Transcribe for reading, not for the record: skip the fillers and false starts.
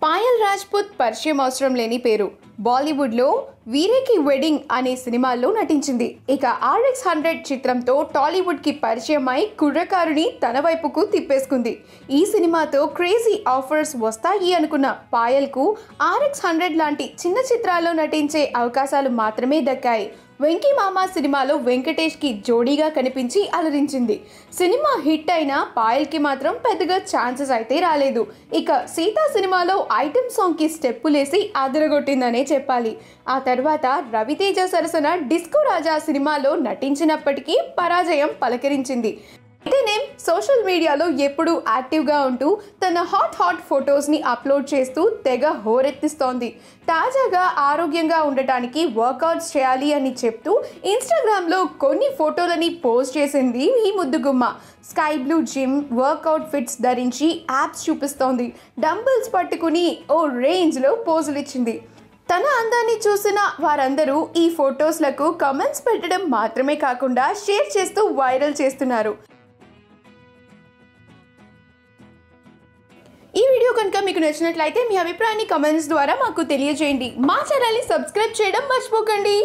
పాయల్ రాజ్పుత్ పరిచయం అవసరం లేని పేరు. బాలీవుడ్లో వీరేకి వెడ్డింగ్ అనే సినిమాల్లో నటించింది. ఇక RX100 చిత్రంతో టాలీవుడ్కి పరిచయమై కుర్రకారుని తన వైపుకు తిప్పేసుకుంది. ఈ సినిమాతో క్రేజీ ఆఫర్స్ వస్తాయి అనుకున్న పాయల్కు RX100 లాంటి చిన్న చిత్రాల్లో నటించే అవకాశాలు మాత్రమే దక్కాయి. వెంకీ మామ సినిమాలో వెంకటేష్కి జోడీగా కనిపించి అలరించింది. సినిమా హిట్ అయినా పాయల్కి మాత్రం పెద్దగా ఛాన్సెస్ అయితే రాలేదు. ఇక సీతా సినిమాలో ఐటెం సాంగ్కి స్టెప్పులేసి అదరగొట్టిందనే చెప్పాలి. ఆ తర్వాత రవితేజ సరసన డిస్కో రాజా సినిమాలో నటించినప్పటికీ పరాజయం పలకరించింది. అయితే సోషల్ మీడియాలో ఎప్పుడూ యాక్టివ్గా ఉంటూ తన హాట్ ఫొటోస్ని అప్లోడ్ చేస్తూ తెగ హోరెత్తిస్తోంది. తాజాగా ఆరోగ్యంగా ఉండటానికి వర్కౌట్స్ చేయాలి అని చెప్తూ ఇన్స్టాగ్రామ్లో కొన్ని ఫోటోలని పోస్ట్ చేసింది ఈ ముద్దుగుమ్మ. Sky blue gym workout fits ధరించి యాప్స్ చూపిస్తోంది. డంబుల్స్ పట్టుకుని ఓ రేంజ్లో పోజులు ఇచ్చింది. తన అందాన్ని చూసిన వారందరూ ఈ ఫొటోస్లకు కమెంట్స్ పెట్టడం మాత్రమే కాకుండా షేర్ చేస్తూ వైరల్ చేస్తున్నారు. ఈ వీడియో కనుక మీకు నచ్చినట్లయితే మీ అభిప్రాయాన్ని కమెంట్స్ ద్వారా మాకు తెలియజేయండి. మా ఛానల్ని సబ్స్క్రైబ్ చేయడం మర్చిపోకండి.